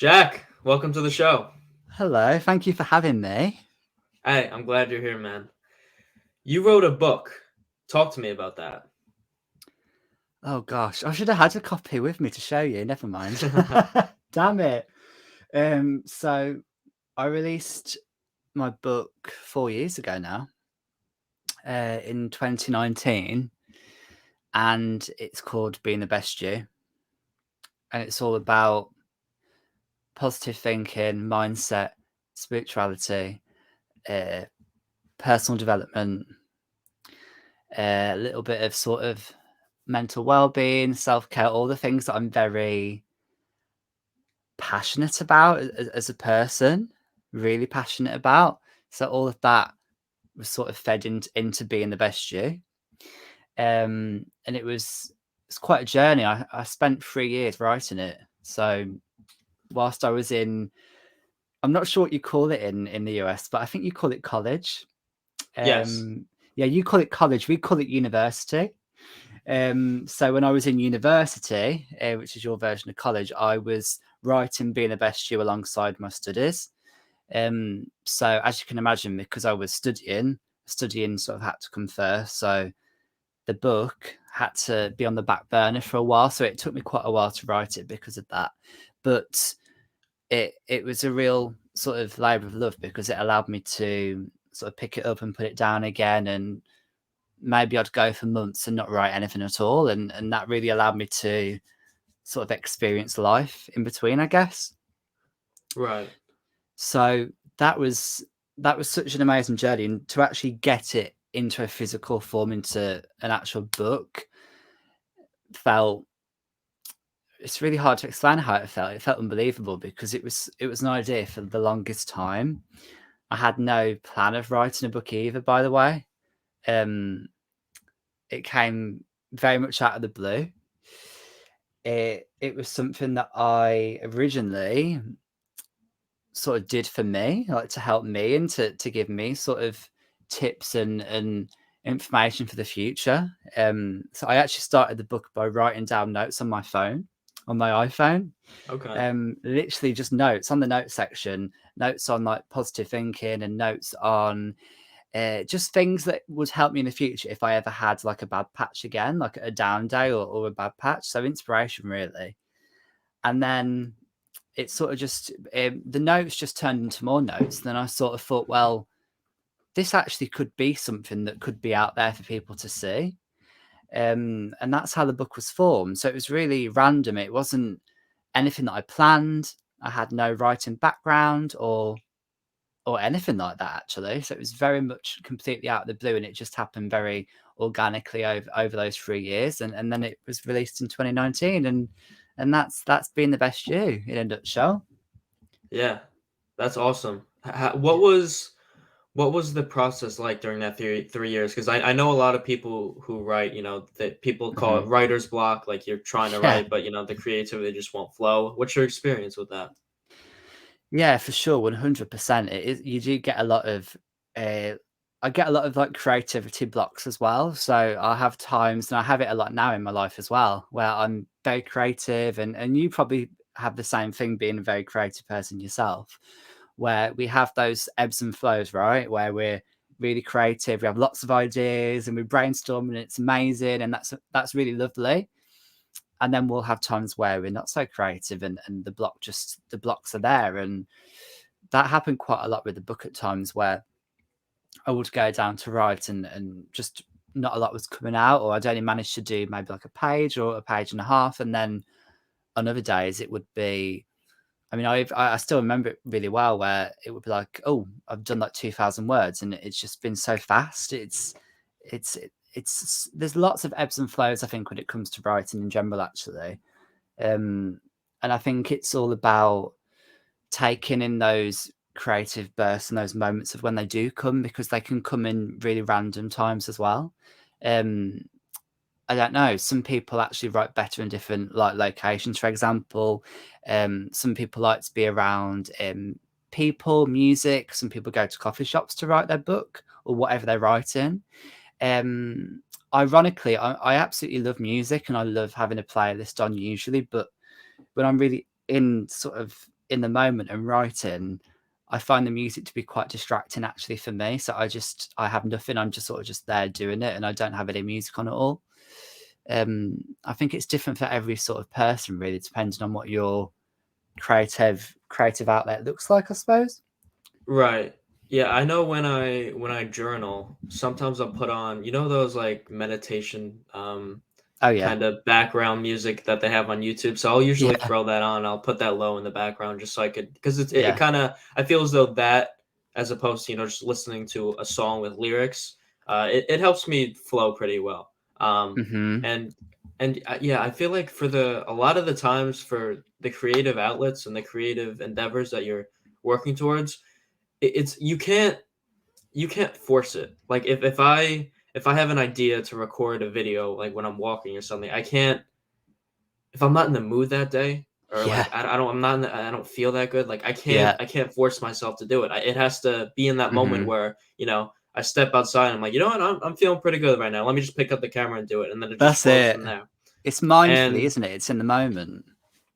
Jack, welcome to the show. Hello, thank you for having me. Hey, I'm glad you're here, man. You wrote a book. Talk to me about that. Oh gosh, I should have had a copy with me to show you. Never mind. Damn it. So I released my book 4 years ago now, in 2019, and it's called Being the Best You. And it's all about positive thinking, mindset, spirituality, uh, personal development, a little bit of sort of mental well-being, self-care, all the things that I'm very passionate about as a person, really passionate about. So all of that was sort of fed into being the best you. And it's quite a journey. I spent 3 years writing it. So whilst I was I'm not sure what you call it in the US, but I think you call it college. Yes. Yeah, you call it college. We call it university. So when I was in university, which is your version of college, I was writing Being the Best You alongside my studies. So as you can imagine, because I was studying sort of had to come first. So the book had to be on the back burner for a while. So it took me quite a while to write it because of that. But it was a real sort of labour of love because it allowed me to sort of pick it up and put it down again, and maybe I'd go for months and not write anything at all, and that really allowed me to sort of experience life in between, I guess. Right. So that was such an amazing journey, and to actually get it into a physical form, into an actual book, felt it's really hard to explain how it felt. It felt unbelievable because it was an idea for the longest time. I had no plan of writing a book either, by the way. Um, it came very much out of the blue. It was something that I originally sort of did for me, like to help me and to give me sort of tips and information for the future. So I actually started the book by writing down notes on my phone, on my iPhone. Okay. Literally just notes on the notes section, notes on like positive thinking and notes on just things that would help me in the future if I ever had like a bad patch again, like a down day or a bad patch. So inspiration really. And then it sort of just the notes just turned into more notes. Then I sort of thought, well, this actually could be something that could be out there for people to see. And that's how the book was formed. So it was really random. It wasn't anything that I planned. I had no writing background or anything like that actually. So it was very much completely out of the blue, and it just happened very organically over those 3 years, and then it was released in 2019, and that's been the best you in a nutshell. Yeah. That's awesome. What was the process like during that 3 years? Because I know a lot of people who write, that people call it Mhm. writer's block, like you're trying to Yeah. write, but the creativity just won't flow. What's your experience with that? Yeah, for sure, 100%. It is, you do get a lot of uh I get a lot of like creativity blocks as well. So I have times, and I have it a lot now in my life as well, where I'm very creative, and you probably have the same thing being a very creative person yourself, where we have those ebbs and flows, right? Where we're really creative, we have lots of ideas and we brainstorm and it's amazing, and that's really lovely. And then we'll have times where we're not so creative, and the blocks are there. And that happened quite a lot with the book at times, where I would go down to write, and just not a lot was coming out, or I'd only manage to do maybe like a page or a page and a half. And then on other days it would be, I mean, I still remember it really well, where it would be like, oh, I've done like 2,000 words, and it's just been so fast. It's there's lots of ebbs and flows, I think, when it comes to writing in general, actually. um and I think it's all about taking in those creative bursts and those moments of when they do come, because they can come in really random times as well. um I don't know. Some people actually write better in different like locations. For example, some people like to be around people, music. Some people go to coffee shops to write their book or whatever they're writing. Um, Ironically, I absolutely love music and I love having a playlist on usually, but when I'm really in the moment and writing, I find the music to be quite distracting actually for me. So I have nothing. I'm just sort of just there doing it, and I don't have any music on at all. I think it's different for every sort of person, really, depending on what your creative outlet looks like, I suppose. Right. Yeah, I know when I journal, sometimes I'll put on, those like meditation Oh yeah, kind of background music that they have on YouTube. So I'll usually yeah, throw that on. I'll put that low in the background just so I could, because it yeah. kind of, I feel as though that, as opposed to, just listening to a song with lyrics, it helps me flow pretty well. Hmm. And yeah, I feel like for a lot of the times for the creative outlets and the creative endeavors that you're working towards, it's you can't force it. Like if I have an idea to record a video like when I'm walking or something, I can't if I'm not in the mood that day or Yeah, like I don't I'm not in I don't feel that good, like yeah. I can't force myself to do it. It has to be in that moment Hmm. where, I step outside and I'm like, "You know what? I'm feeling pretty good right now. Let me just pick up the camera and do it." And then it just That's flows it. from there. It's mindfully, And isn't it? It's in the moment.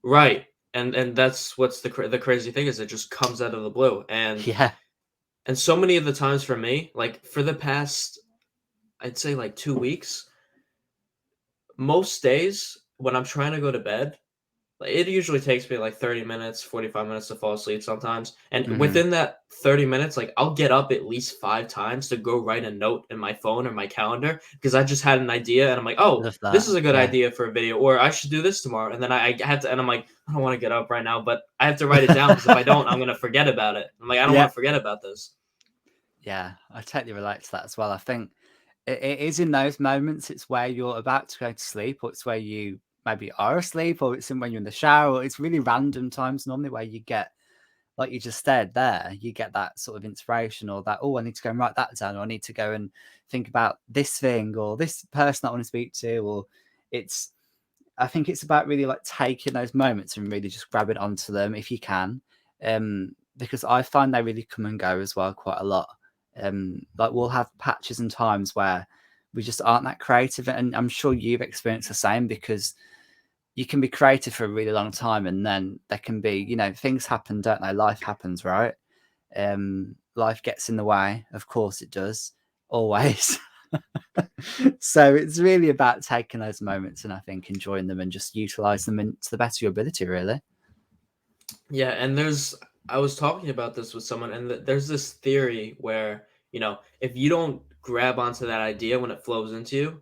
right. And that's what's the crazy thing is it just comes out of the blue. Yeah. And so many of the times for me, like for the past I'd say like 2 weeks, most days when I'm trying to go to bed, like, it usually takes me like 30 minutes, 45 minutes to fall asleep sometimes. And Hmm. within that 30 minutes, like I'll get up at least 5 times to go write a note in my phone or my calendar because I just had an idea and I'm like, oh, Love this that. is a good Yeah. idea for a video, or I should do this tomorrow. And then I had to, and I'm like, I don't want to get up right now, but I have to write it down because if I don't, I'm going to forget about it. I'm like, I don't want Yeah. to forget about this. Yeah. I totally relate to that as well. I think it is in those moments, it's where you're about to go to sleep, or it's where you maybe are asleep, or it's in when you're in the shower, or it's really random times normally where you get, like you just said there, you get that sort of inspiration or that, oh, I need to go and write that down, or I need to go and think about this thing or this person that I want to speak to, or it's, I think it's about really like taking those moments and really just grabbing onto them if you can. Because I find they really come and go as well quite a lot. Like we'll have patches and times where we just aren't that creative. And I'm sure you've experienced the same because you can be creative for a really long time and then there can be, things happen, don't they? Life happens, right? Life gets in the way. Of course it does. Always. So it's really about taking those moments and I think enjoying them and just utilize them to the best of your ability, really. Yeah, and I was talking about this with someone, and there's this theory where, if you don't grab onto that idea when it flows into you,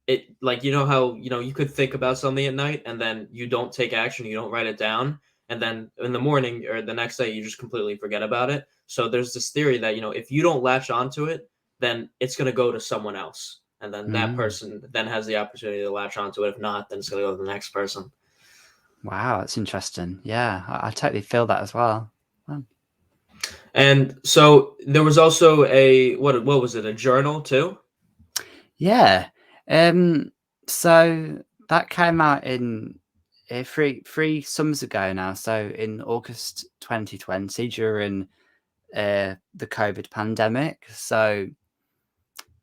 it like how you could think about something at night and then you don't take action, you don't write it down, and then in the morning or the next day you just completely forget about it. So there's this theory that if you don't latch onto it, then it's going to go to someone else, and then that Mm. person then has the opportunity to latch onto it. If not, then it's going to go to the next person. Wow, that's interesting. Yeah, I totally feel that as well. Oh. And so there was also what was it, a journal too? Yeah. Um, so that came out in three summers ago now. So in August 2020 during the COVID pandemic. So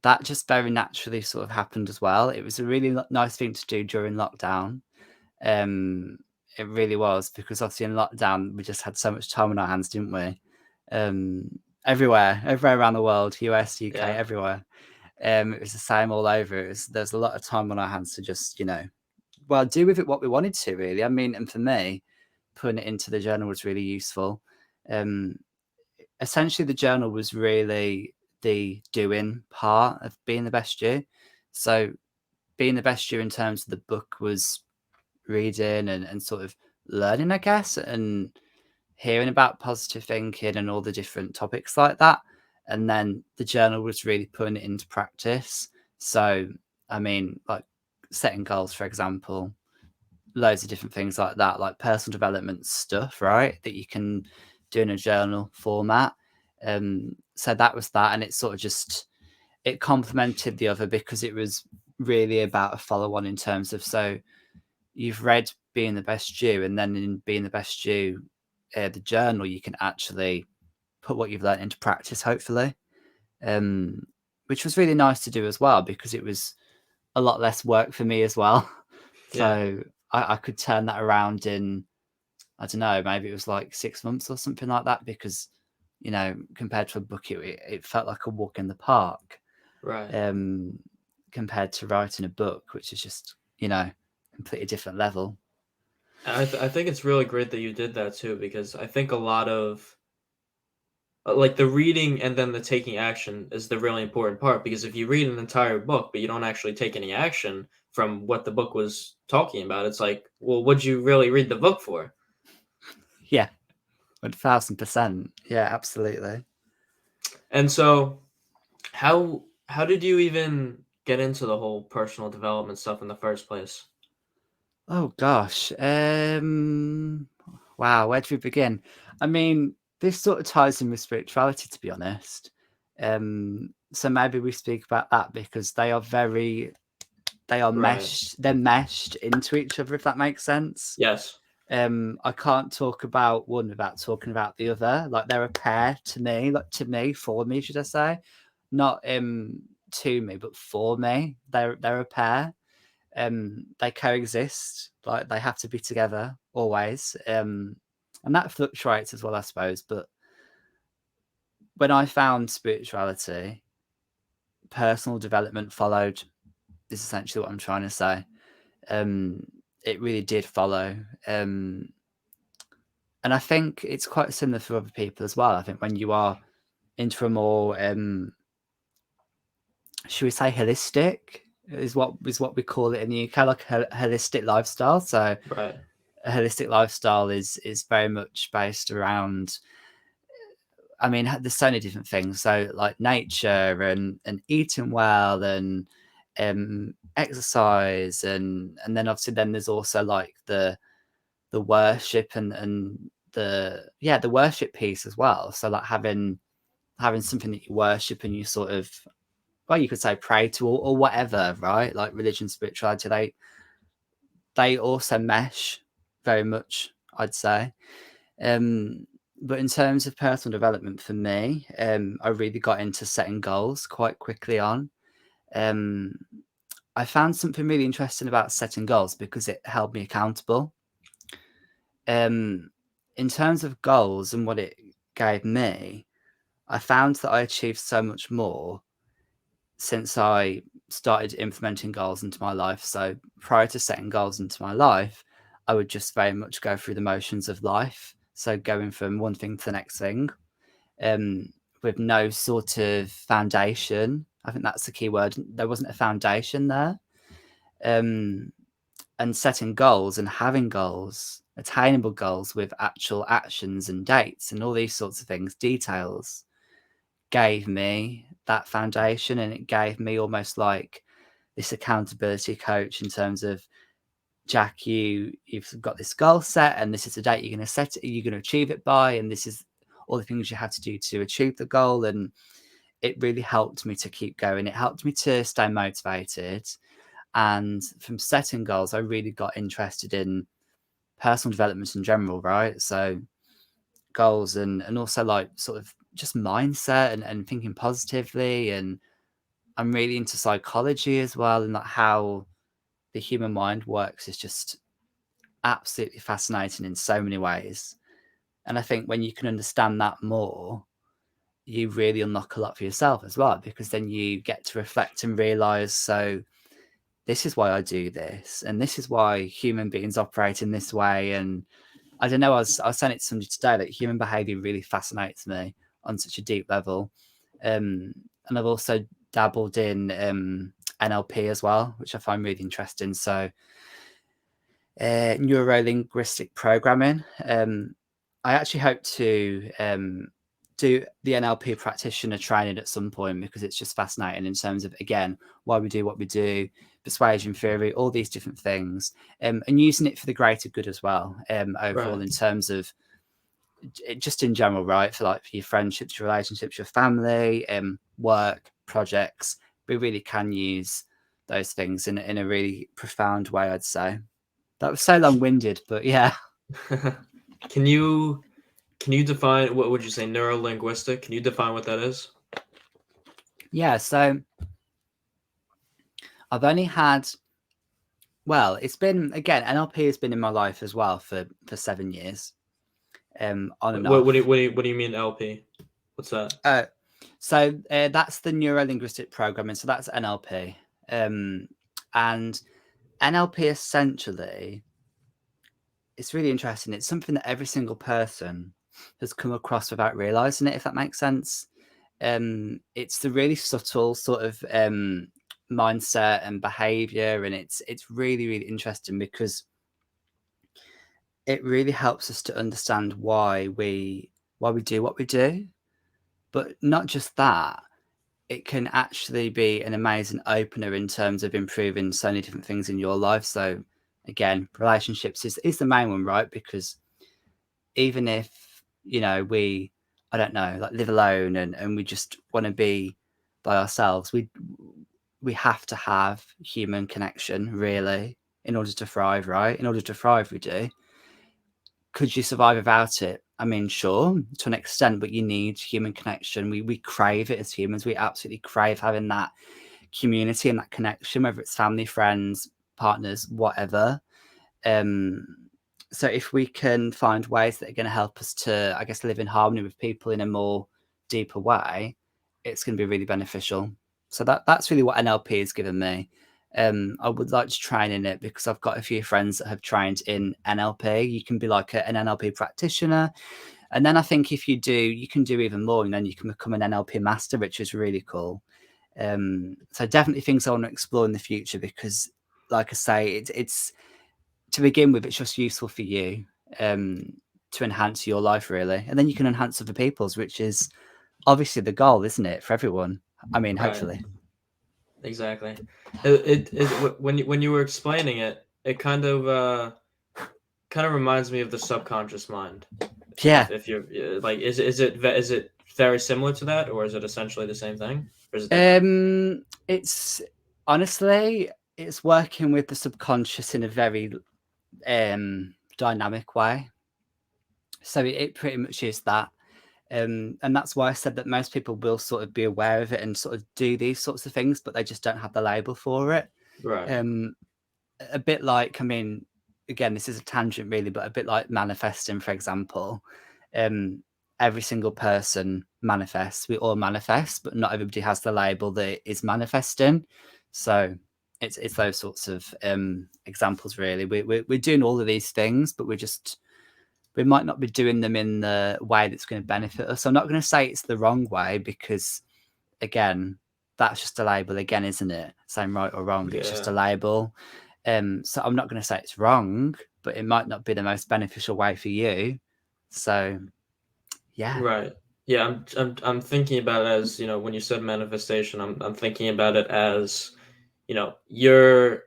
that just very naturally sort of happened as well. It was a really nice thing to do during lockdown. Um, it really was because obviously in lockdown we just had so much time on our hands, didn't we? Everywhere around the world, US, UK, Yeah. everywhere. It was the same all over. There's a lot of time on our hands to just, well, do with it what we wanted to, really. I mean, and for me, putting it into the journal was really useful. Um, Essentially, the journal was really the doing part of being the best you. So, being the best you in terms of the book was reading and sort of learning, I guess, and hearing about positive thinking and all the different topics like that. And then the journal was really putting it into practice. So, I mean, like setting goals, for example, loads of different things like that, like personal development stuff, right? That you can do in a journal format. So that was that. And it sort of just, it complemented the other because it was really about a follow on in terms of, so you've read Being the Best You, and then in Being the Best You, the journal, you can actually put what you've learned into practice, hopefully, um, which was really nice to do as well because it was a lot less work for me as well. Yeah. So I could turn that around in I don't know, maybe it was like 6 months or something like that, because, compared to a book, it felt like a walk in the park, Right. um, compared to writing a book, which is just, completely different level. I think it's really great that you did that too, because I think a lot of like the reading and then the taking action is the really important part. Because if you read an entire book but you don't actually take any action from what the book was talking about, it's like, well, what'd you really read the book for? Yeah, 1000%. Yeah, absolutely. And so, how did you even get into the whole personal development stuff in the first place? Oh gosh. Wow, where do we begin? I mean, this sort of ties in with spirituality, to be honest. So maybe we speak about that, because Right. they're meshed into each other, if that makes sense. Yes. I can't talk about one without talking about the other. Like, they're a pair to me, for me, should I say? Not to me, but for me. They're a pair. They coexist, like they have to be together always. And that fluctuates as well, I suppose. But when I found spirituality, personal development followed, is essentially what I'm trying to say. Um, it really did follow. Um, and I think it's quite similar for other people as well. I think when you are into a more, should we say, holistic, is what we call it in the UK, like a holistic lifestyle. So Right. a holistic lifestyle is very much based around, I mean, there's so many different things. So like nature and eating well and exercise, and then obviously then there's also like the worship and the worship piece as well. So like having something that you worship and you sort of, well, you could say pray to, or whatever, right? Like religion, spirituality, they also mesh very much, I'd say. Um, but in terms of personal development for me, I really got into setting goals quite quickly on. Um, I found something really interesting about setting goals because it held me accountable. Um, in terms of goals and what it gave me, I found that I achieved so much more since I started implementing goals into my life. So prior to setting goals into my life, I would just very much go through the motions of life. So going from one thing to the next thing, um, with no sort of foundation. I think that's the key word. There wasn't a foundation there. Um, and setting goals and having goals, attainable goals with actual actions and dates and all these sorts of things, details, gave me that foundation, and it gave me almost like this accountability coach in terms of, Jack, you've got this goal set, and this is the date you're going to set it, you're going to achieve it by, and this is all the things you have to do to achieve the goal. And it really helped me to keep going. It helped me to stay motivated. And from setting goals, I really got interested in personal development in general, right? So goals and also like sort of just mindset and thinking positively. And I'm really into psychology as well, and like how the human mind works is just absolutely fascinating in so many ways. And I think when you can understand that more, you really unlock a lot for yourself as well, because then you get to reflect and realize, so this is why I do this, and this is why human beings operate in this way. And I don't know, I was saying it to somebody today that human behavior really fascinates me on such a deep level. And I've also dabbled in NLP as well, which I find really interesting. So Neuro Linguistic programming. I actually hope to do the NLP practitioner training at some point, because it's just fascinating in terms of, again, why we do what we do, persuasion theory, all these different things, and using it for the greater good as well, overall, Right. in terms of just in general, right? For like your friendships, your relationships, your family, work, projects. We really can use those things in a really profound way, I'd say. That was so long-winded, but yeah. Can you define, what would you say, neuro-linguistic? Can you define what that is? Yeah, so I've only had Well, it's been again, NLP has been in my life as well for 7 years, on and off. What do you mean LP? What's that? Uh, so that's the Neuro Linguistic programming. So that's NLP, and NLP essentially, it's really interesting. It's something that every single person has come across without realizing it, if that makes sense. It's the really subtle sort of mindset and behavior, and it's really really interesting because it really helps us to understand why we do what we do. But not just that, it can actually be an amazing opener in terms of improving so many different things in your life. So again, relationships is the main one, right? Because even if, we, I don't know, like live alone and we just want to be by ourselves, we have to have human connection really in order to thrive, right? In order to thrive, we do. Could you survive without it? I mean, sure, to an extent, but you need human connection. We crave it as humans. We absolutely crave having that community and that connection, whether it's family, friends, partners, whatever. Um, so if we can find ways that are going to help us to, I guess, live in harmony with people in a more deeper way, it's going to be really beneficial. So that's really what NLP has given me. I would like to train in it because I've got a few friends that have trained in NLP. You can be like an NLP practitioner. And then I think if you do, you can do even more and then you can become an NLP master, which is really cool. So definitely things I want to explore in the future because, like I say, it's to begin with, it's just useful for you to enhance your life, really. And then you can enhance other people's, which is obviously the goal, isn't it, for everyone? I mean, Right. hopefully. Exactly. When you were explaining it, it kind of reminds me of the subconscious mind. Yeah. If you're like, is it very similar to that, or is it essentially the same thing, or is it different? It's honestly, it's working with the subconscious in a very dynamic way. So it pretty much is that. And that's why I said that most people will sort of be aware of it and sort of do these sorts of things, but they just don't have the label for it. Right. Um, a bit like, I mean, again, this is a tangent really, but a bit like manifesting, for example. Um, every single person manifests. We all manifest, but not everybody has the label that it is manifesting. So it's those sorts of examples really. We're doing all of these things, but we might not be doing them in the way that's going to benefit us. I'm not going to say it's the wrong way because, again, that's just a label again, isn't it? Saying right or wrong, it's just Yeah. a label. So I'm not going to say it's wrong, but it might not be the most beneficial way for you. So yeah, Right. Yeah. I'm thinking about it as, when you said manifestation, I'm thinking about it as, you're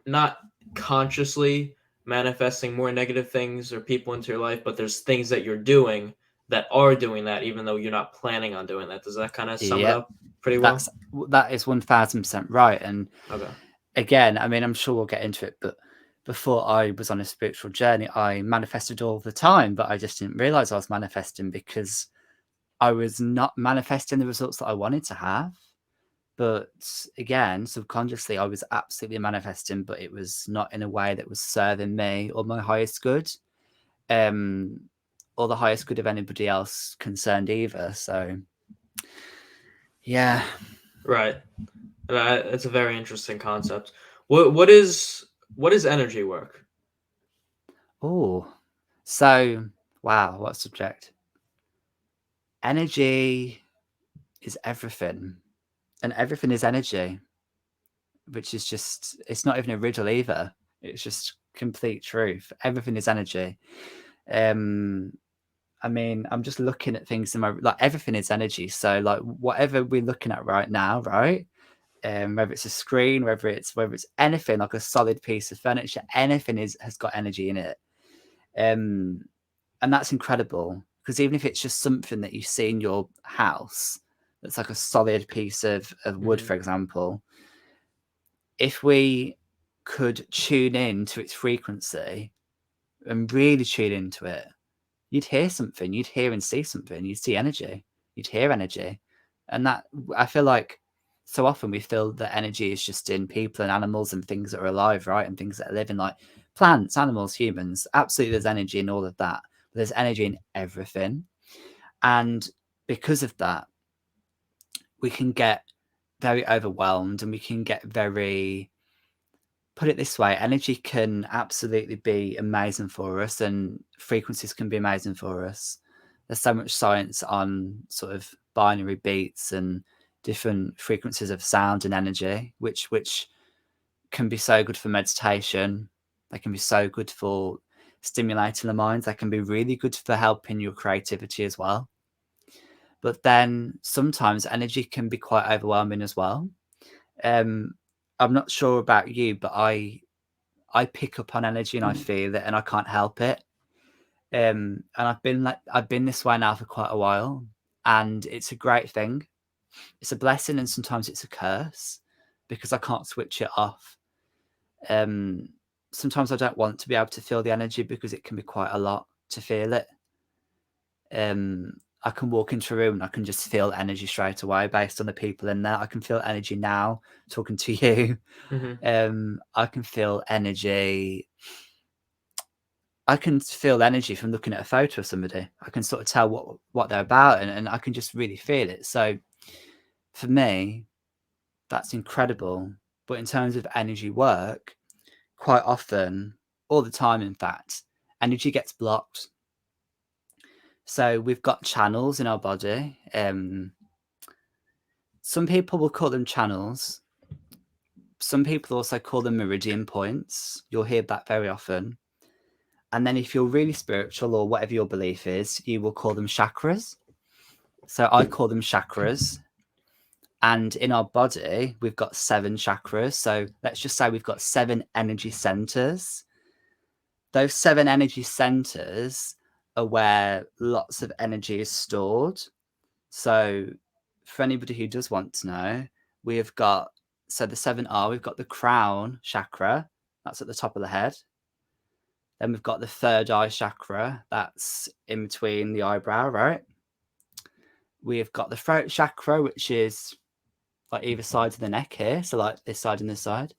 not consciously manifesting more negative things or people into your life, but there's things that you're doing that are doing that, even though you're not planning on doing that. Does that kind of sum it yep, up pretty well? that is 1000% right. And Okay. again, I mean, I'm sure we'll get into it, but before I was on a spiritual journey, I manifested all the time, but I just didn't realize I was manifesting because I was not manifesting the results that I wanted to have. But again, subconsciously, I was absolutely manifesting, but it was not in a way that was serving me or my highest good, um, or the highest good of anybody else concerned either. So, yeah. Right. It's a very interesting concept. What is energy work? Oh, so wow, what subject? Energy is everything, and everything is energy, which is just, it's not even a riddle either. It's just complete truth. Everything is energy. Um, I mean, I'm just looking at things in my, like, everything is energy. So like whatever we're looking at right now, right? Whether it's a screen, whether it's anything like a solid piece of furniture, anything has got energy in it. Um, and that's incredible because even if it's just something that you see in your house, that's like a solid piece of wood, Hmm. for example, if we could tune in to its frequency and really tune into it, you'd hear something, you'd hear and see something, you'd see energy, you'd hear energy. And that, I feel like so often we feel that energy is just in people and animals and things that are alive, right? And things that are living, like plants, animals, humans. Absolutely, there's energy in all of that. But there's energy in everything. And because of that, we can get very overwhelmed and we can get very, put it this way, energy can absolutely be amazing for us and frequencies can be amazing for us. There's so much science on sort of binary beats and different frequencies of sound and energy, which can be so good for meditation. They can be so good for stimulating the mind. They can be really good for helping your creativity as well. But then sometimes energy can be quite overwhelming as well. I'm not sure about you, but I pick up on energy and I feel it and I can't help it. And I've been this way now for quite a while, and it's a great thing. It's a blessing and sometimes it's a curse because I can't switch it off. Sometimes I don't want to be able to feel the energy because it can be quite a lot to feel it. I can walk into a room and I can just feel energy straight away based on the people in there. I can feel energy now talking to you. I can feel energy. I can feel energy from looking at a photo of somebody. I can sort of tell what they're about and I can just really feel it. So for me, that's incredible. But in terms of energy work, quite often, all the time, in fact, energy gets blocked. So we've got channels in our body. Some people will call them channels. Some people also call them meridian points. You'll hear that very often. And then if you're really spiritual or whatever your belief is, you will call them chakras. So I call them chakras. And in our body, we've got 7 chakras. So let's just say we've got 7 energy centers. Those 7 energy centers are where lots of energy is stored. So for anybody who does want to know, we have got, so the 7 are, we've got the crown chakra, that's at the top of the head. Then we've got the third eye chakra, that's in between the eyebrow, right? We have got the throat chakra, which is like either side of the neck here, so like this side and this side.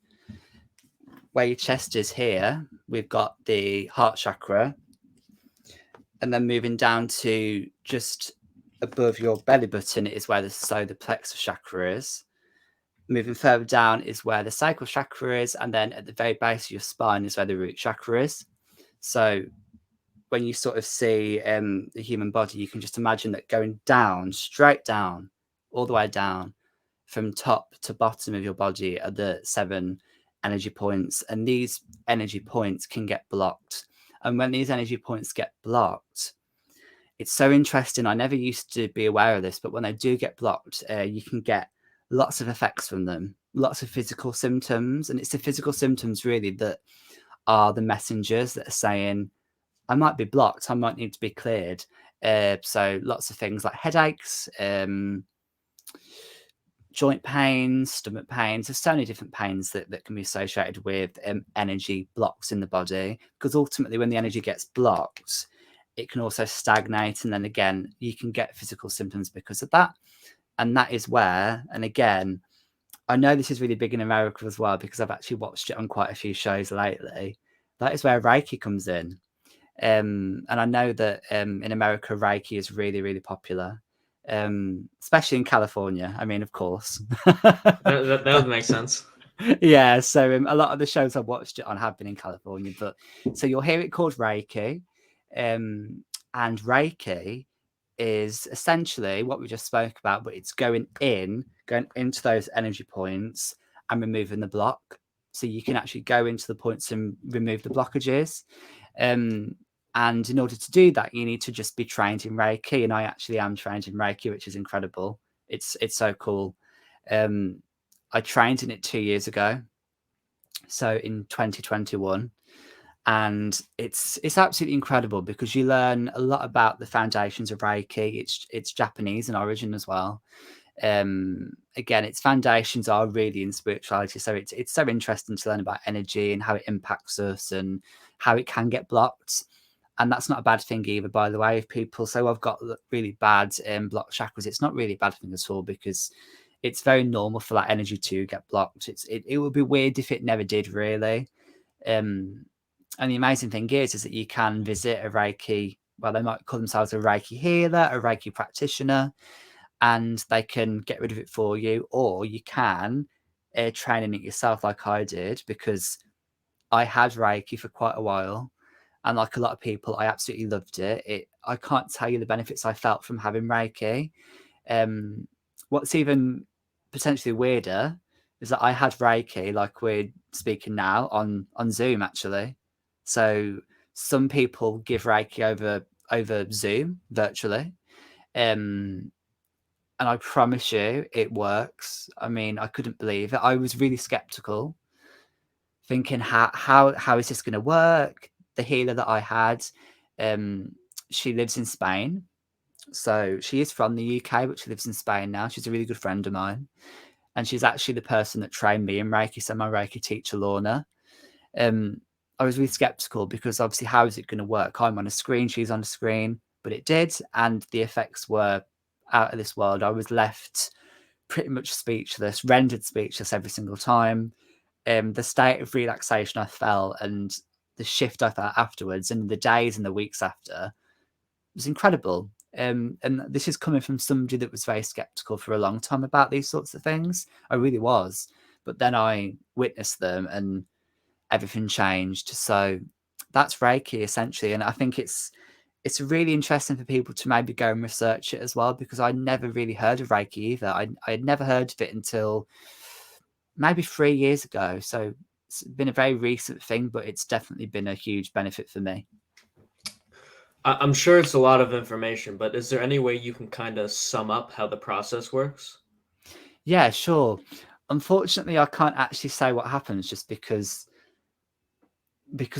Where your chest is here, we've got the heart chakra. And then moving down to just above your belly button is where the plexus chakra is. Moving further down is where the sacral chakra is. And then at the very base of your spine is where the root chakra is. So when you sort of see the human body, you can just imagine that going down, straight down, all the way down, from top to bottom of your body are the 7 energy points. And these energy points can get blocked. And when these energy points get blocked, it's so interesting. I never used to be aware of this, but when they do get blocked, you can get lots of effects from them, lots of physical symptoms. And it's the physical symptoms really that are the messengers that are saying, I might be blocked, I might need to be cleared. So lots of things like headaches, joint pains, stomach pains. There's so many different pains that can be associated with energy blocks in the body, because ultimately when the energy gets blocked, it can also stagnate. And then again, you can get physical symptoms because of that. And that is where, and again, I know this is really big in America as well, because I've actually watched it on quite a few shows lately. That is where Reiki comes in. And I know that in America, Reiki is really, really popular, especially in California. I mean, of course. That would make sense. Yeah, so a lot of the shows I've watched it on have been in California, but so you'll hear it called Reiki, and Reiki is essentially what we just spoke about, but it's going into those energy points and removing the block. So you can actually go into the points and remove the blockages. And in order to do that, you need to just be trained in Reiki. And I actually am trained in Reiki, which is incredible. It's so cool. I trained in it 2 years ago, so in 2021, and it's absolutely incredible because you learn a lot about the foundations of Reiki. It's Japanese in origin as well. Again, its foundations are really in spirituality, so it's so interesting to learn about energy and how it impacts us and how it can get blocked. And that's not a bad thing either, by the way. If people say, well, I've got really bad blocked chakras, it's not really a bad thing at all, because it's very normal for that energy to get blocked. It would be weird if it never did, really. And the amazing thing is that you can visit a Reiki, well, they might call themselves a Reiki healer, a Reiki practitioner, and they can get rid of it for you, or you can train in it yourself, like I did, because I had Reiki for quite a while, and like a lot of people, I absolutely loved it. I can't tell you the benefits I felt from having Reiki. Um, what's even potentially weirder is that I had Reiki, like we're speaking now, on Zoom actually. So some people give Reiki over Zoom virtually. Um, and I promise you it works. I mean, I couldn't believe it. I was really skeptical, thinking how is this going to work? The healer that I had, um, she lives in Spain, so she is from the UK, but she lives in Spain now. She's a really good friend of mine, and she's actually the person that trained me in Reiki. So my Reiki teacher, Lorna. Um, I was really skeptical because obviously, how is it going to work? I'm on a screen, she's on a screen, but it did, and the effects were out of this world. I was left pretty much speechless, rendered speechless every single time. The state of relaxation I felt and the shift I felt afterwards, and the days and the weeks after, was incredible. And this is coming from somebody that was very skeptical for a long time about these sorts of things. I really was. But then I witnessed them and everything changed. So that's Reiki essentially. And I think it's really interesting for people to maybe go and research it as well, because I never really heard of Reiki either. I had never heard of it until maybe 3 years ago. So it's been a very recent thing, but it's definitely been a huge benefit for me. I'm sure it's a lot of information, but is there any way you can kind of sum up how the process works? Yeah, sure. Unfortunately, I can't actually say what happens just because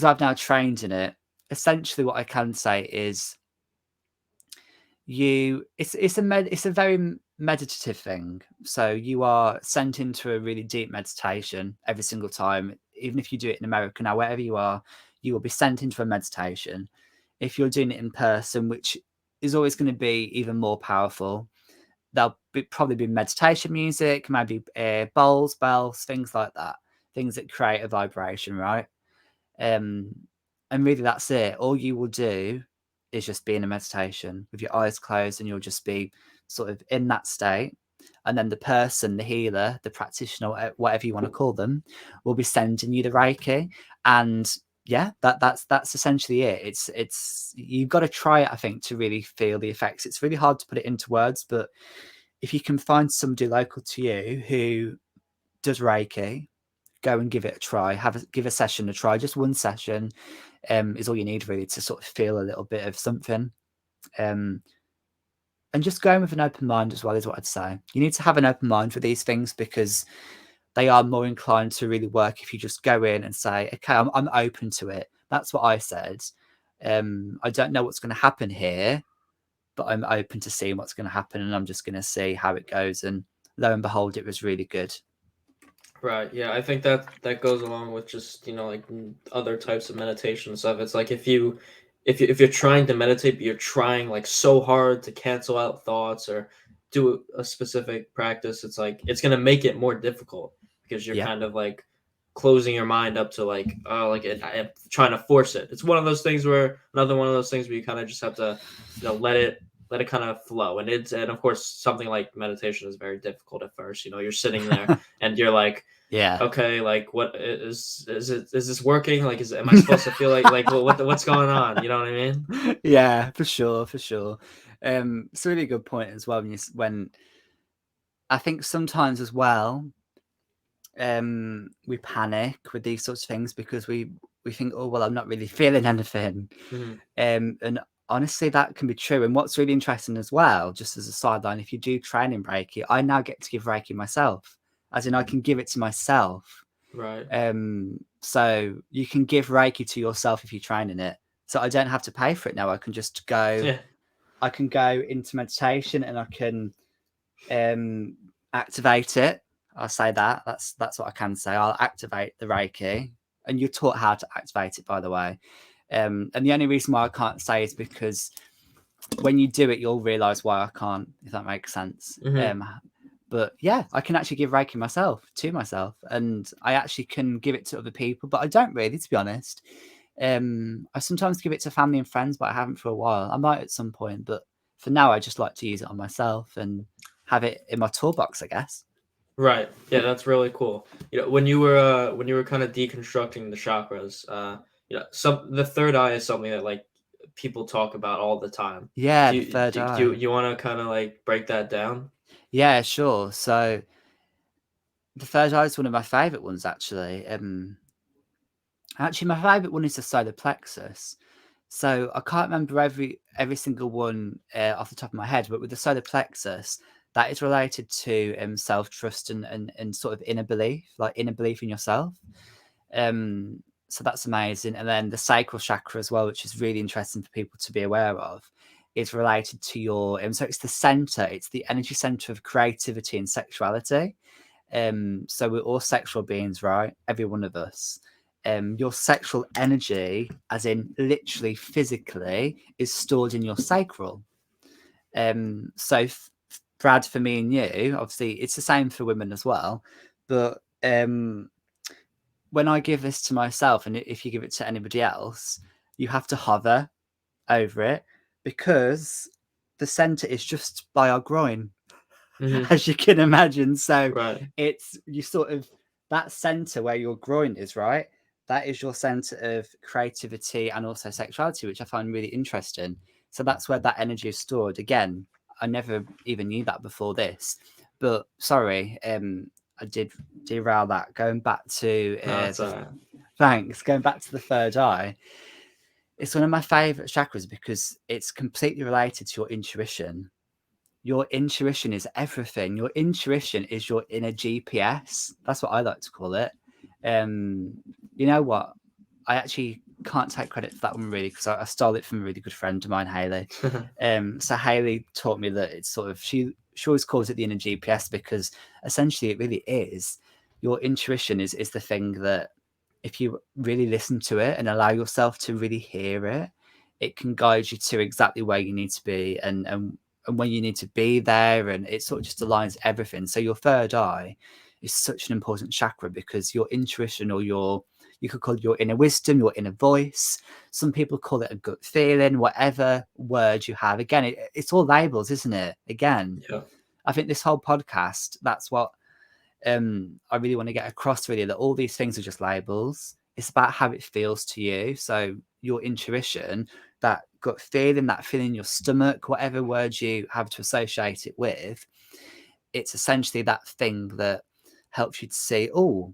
I've now trained in it. Essentially, what I can say is it's a very meditative thing. So you are sent into a really deep meditation every single time. Even if you do it in America now, wherever you are, you will be sent into a meditation. If you're doing it in person, which is always going to be even more powerful, probably be meditation music, maybe bowls, bells, things like that, things that create a vibration, right? Um, and really, that's it. All you will do is just be in a meditation with your eyes closed, and you'll just be sort of in that state. And then the person, the healer, the practitioner, whatever you want to call them, will be sending you the Reiki. And yeah, that's essentially it. It's you've got to try it, I think, to really feel the effects. It's really hard to put it into words, but if you can find somebody local to you who does Reiki, go and give it a try. Give a session a try. Just one session is all you need really to sort of feel a little bit of something. Um, and just going with an open mind as well is what I'd say. You need to have an open mind for these things because they are more inclined to really work if you just go in and say, okay, I'm open to it. That's what I said. I don't know what's going to happen here, but I'm open to seeing what's going to happen, and I'm just going to see how it goes. And lo and behold, it was really good. Right. Yeah, I think that goes along with just, like other types of meditation stuff. It's like if you're trying to meditate, but you're trying like so hard to cancel out thoughts or do a specific practice, it's like it's gonna make it more difficult because you're Yep. kind of like closing your mind up to like I'm trying to force it. It's one of those things where another one of those things where you kind of just have to let it kind of flow. And of course something like meditation is very difficult at first. You're sitting there and you're like, Yeah. okay, like what is this working? Like am I supposed to feel like what's going on? You know what I mean? Yeah, for sure, for sure. It's a really good point as well when I think sometimes as well, we panic with these sorts of things because we think, oh well, I'm not really feeling anything. Hmm. And honestly, that can be true. And what's really interesting as well, just as a sideline, if you do train in Reiki, I now get to give Reiki myself, as in I can give it to myself. Right. So you can give Reiki to yourself if you train in it. So I don't have to pay for it now. Yeah. I can go into meditation and I can activate it. I'll say that. That's what I can say. I'll activate the Reiki. And you're taught how to activate it, by the way. And the only reason why I can't say is because when you do it, you'll realize why I can't, if that makes sense. Hmm. But yeah, I can actually give Reiki myself to myself, and I actually can give it to other people, but I don't really, to be honest. I sometimes give it to family and friends, but I haven't for a while. I might at some point, but for now, I just like to use it on myself and have it in my toolbox, I guess. Right. Yeah, that's really cool. When you were kind of deconstructing the chakras, the third eye is something that like people talk about all the time. Yeah, Do the you third do, do eye. you want to kind of like break that down? Yeah, sure. So the third eye is one of my favorite ones, actually. Actually, my favorite one is the solar plexus. So I can't remember every single one off the top of my head, but with the solar plexus, that is related to self trust and sort of inner belief, like inner belief in yourself. So that's amazing. And then the sacral chakra as well, which is really interesting for people to be aware of, is related to your. So it's the center, it's the energy center of creativity and sexuality. So we're all sexual beings, right? Every one of us. Your sexual energy, as in literally physically, is stored in your sacral. Brad, for me and you, obviously, it's the same for women as well. But when I give this to myself, and if you give it to anybody else, you have to hover over it because the center is just by our groin. Hmm. As you can imagine. So Right. it's you sort of that center where your groin is, right? That is your center of creativity and also sexuality, which I find really interesting. So that's where that energy is stored. Again, I never even knew that before this, but sorry, I did derail that. Going back to No, it's the thanks. Going back to the third eye, it's one of my favorite chakras because it's completely related to your intuition. Your intuition is everything. Your intuition is your inner GPS. That's what I like to call it. Um, you know what? I actually can't take credit for that one really because I stole it from a really good friend of mine, Haley. So Haley taught me that it's sort of she always calls it the inner GPS because essentially it really is. Your intuition is the thing that if you really listen to it and allow yourself to really hear it, it can guide you to exactly where you need to be and when you need to be there, and it sort of just aligns everything. So your third eye is such an important chakra because your intuition or your you could call it your inner wisdom, your inner voice. Some people call it a gut feeling, whatever word you have. Again, it's all labels, isn't it? Again, Yeah. I think this whole podcast, that's what I really want to get across really, that all these things are just labels. It's about how it feels to you. So your intuition, that gut feeling, that feeling in your stomach, whatever words you have to associate it with, it's essentially that thing that helps you to see, oh,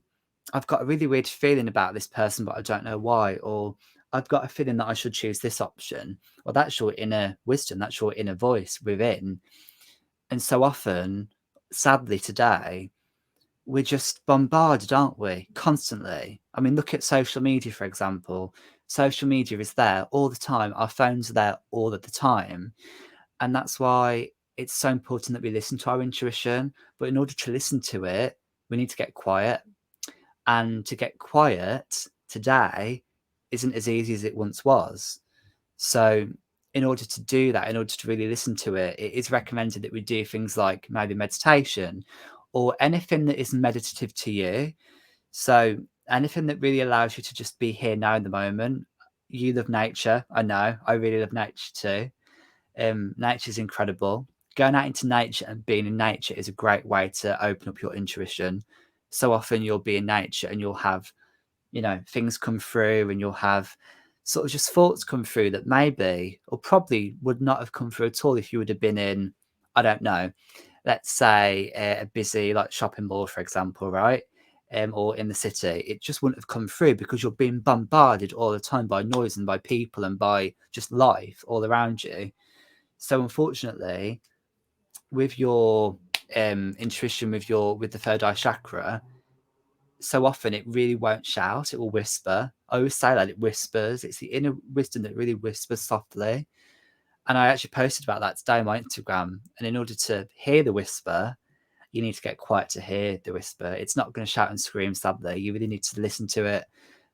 I've got a really weird feeling about this person, but I don't know why. Or I've got a feeling that I should choose this option. Well, that's your inner wisdom, that's your inner voice within. And so often, sadly today, we're just bombarded, aren't we? Constantly. I mean, look at social media, for example. Social media is there all the time. Our phones are there all of the time. And that's why it's so important that we listen to our intuition. But in order to listen to it, we need to get quiet. And to get quiet today isn't as easy as it once was. So, in order to do that, in order to really listen to it, it is recommended that we do things like maybe meditation or anything that is meditative to you. So, anything that really allows you to just be here now in the moment. You love nature. I know. I really love nature too. Nature is incredible. Going out into nature and being in nature is a great way to open up your intuition. So often you'll be in nature and you'll have things come through and you'll have sort of just thoughts come through that maybe or probably would not have come through at all if you would have been in, I don't know, let's say a busy like shopping mall, for example, right? Or in the city, it just wouldn't have come through because you're being bombarded all the time by noise and by people and by just life all around you. So unfortunately, with your intuition, with the third eye chakra, so often it really won't shout, it will whisper. I always say that it whispers. It's the inner wisdom that really whispers softly. And I actually posted about that today on my Instagram. And in order to hear the whisper, you need to get quiet to hear the whisper. It's not going to shout and scream, sadly. You really need to listen to it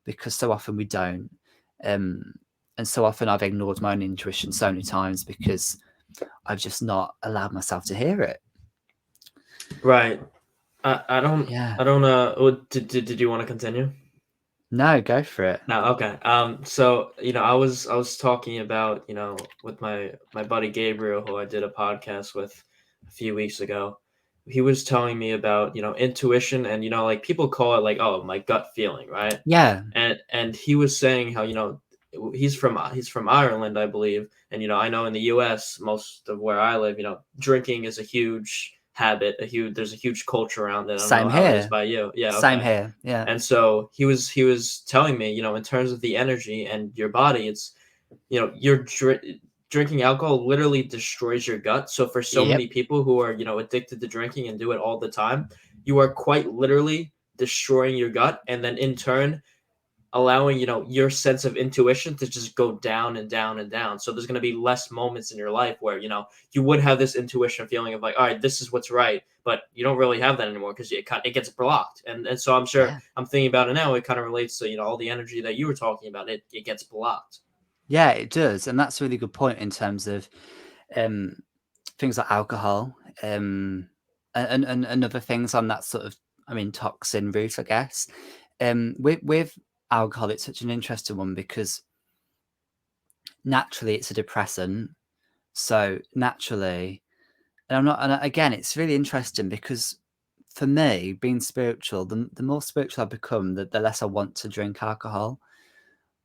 because so often we don't. Um, and so often I've ignored my own intuition so many times because I've just not allowed myself to hear it. Right. I don't Yeah. I don't did you want to continue? No, go for it. No, okay. So I was talking about with my buddy Gabriel, who I did a podcast with a few weeks ago. He was telling me about intuition, and like people call it like, oh, my gut feeling, right? Yeah, And he was saying how he's from Ireland, I believe, and I know in the U.S. most of where I live, drinking is a huge habit, there's a huge culture around it. I don't know same how it is here. by you. Yeah, Same okay. here. Yeah. And so he was telling me, in terms of the energy and your body, it's drinking alcohol literally destroys your gut. So for so Yep. many people who are addicted to drinking and do it all the time, you are quite literally destroying your gut, and then in turn allowing your sense of intuition to just go down and down and down. So there's going to be less moments in your life where you would have this intuition feeling of like, all right, this is what's right, but you don't really have that anymore because it gets blocked. And so I'm sure, Yeah. I'm thinking about it now, it kind of relates to all the energy that you were talking about. It gets blocked. Yeah, it does. And that's a really good point in terms of um, things like alcohol, and other things on that sort of, I mean, toxin route, I guess. With alcohol, it's such an interesting one because naturally it's a depressant. So naturally, and I'm not, and again, it's really interesting because for me, being spiritual, the more spiritual I become, the less I want to drink alcohol.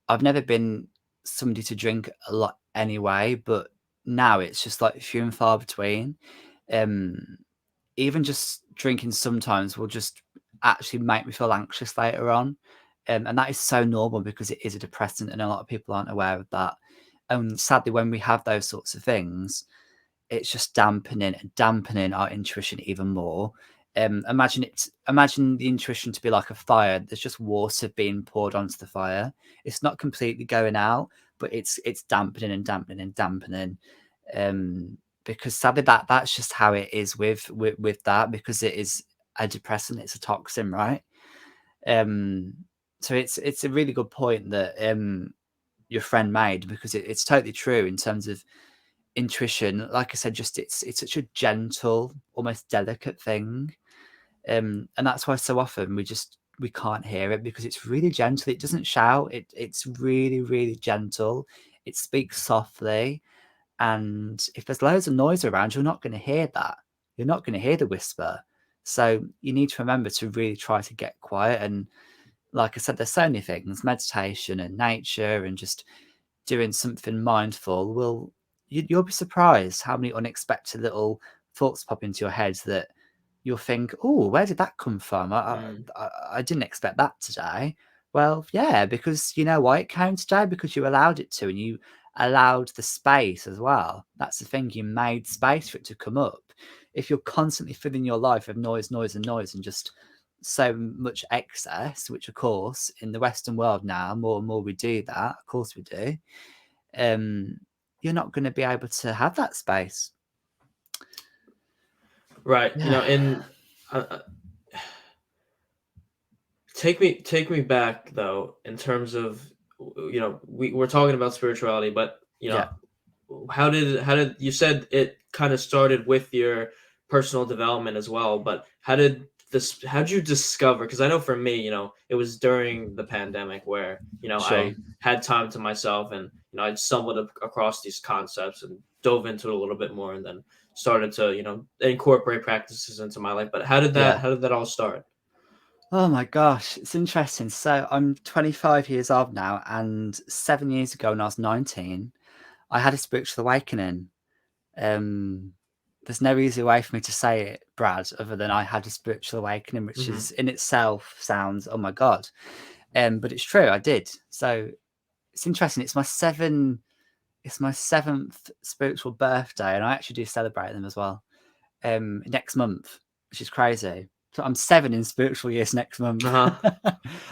I've never been somebody to drink a lot anyway, but now it's just like few and far between. Um, Even just drinking sometimes will just actually make me feel anxious later on. And that is so normal because it is a depressant, and a lot of people aren't aware of that. And sadly, when we have those sorts of things, it's just dampening our intuition even more. Imagine the intuition to be like a fire. There's just water being poured onto the fire. It's not completely going out, but it's dampening and dampening and dampening. Because sadly that's just how it is with that, because it is a depressant, it's a toxin, right? Um, so it's a really good point that your friend made, because it's totally true in terms of intuition. Like I said, just it's such a gentle, almost delicate thing, and that's why so often we can't hear it, because it's really gentle. It doesn't shout. It's really really gentle. It speaks softly, and if there's loads of noise around, you're not going to hear that. You're not going to hear the whisper. So you need to remember to really try to get quiet. And like I said, there's so many things: meditation and nature, and just doing something mindful will, you'll be surprised how many unexpected little thoughts pop into your head that you'll think, oh, where did that come from? Mm, I didn't expect that today. Well, yeah, because you know why it came today, because you allowed it to, and you allowed the space as well. That's the thing, you made space for it to come up. If you're constantly filling your life with noise, noise, and noise, and just so much excess, which of course in the Western world now, more and more we do that, of course we do, um, you're not going to be able to have that space. right. Yeah, Uh, uh, take me back though, in terms of we're talking about spirituality, but yeah, how did you said it kind of started with your personal development as well, but how did you discover, because I know for me, it was during the pandemic where sure. I had time to myself, and I stumbled across these concepts and dove into it a little bit more, and then started to incorporate practices into my life. But how did that Yeah. how did that all start? Oh my gosh, it's interesting. So I'm 25 years old now, and 7 years ago, when I was 19, I had a spiritual awakening. Um, there's no easy way for me to say it, Brad, other than I had a spiritual awakening, which Hmm. is in itself sounds, oh my God. But it's true, I did. So it's interesting. It's my seventh spiritual birthday, and I actually do celebrate them as well. Next month, which is crazy. So I'm 7 in spiritual years next month. Uh-huh.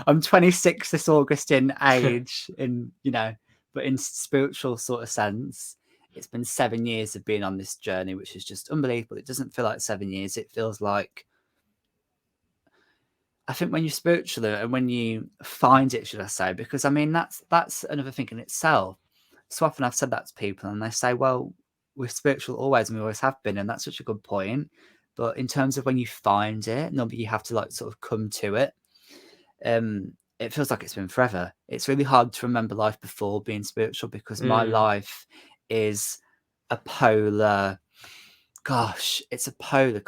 I'm 26 this August in age, but in spiritual sort of sense, it's been 7 years of being on this journey, which is just unbelievable. It doesn't feel like 7 years. It feels like, I think when you're spiritual and when you find it, should I say, because I mean that's another thing in itself. So often I've said that to people and they say, well, we're spiritual always and we always have been, and that's such a good point. But in terms of when you find it, normally you have to like sort of come to it. It feels like it's been forever. It's really hard to remember life before being spiritual because my Mm. life is a polar. Gosh, it's a polar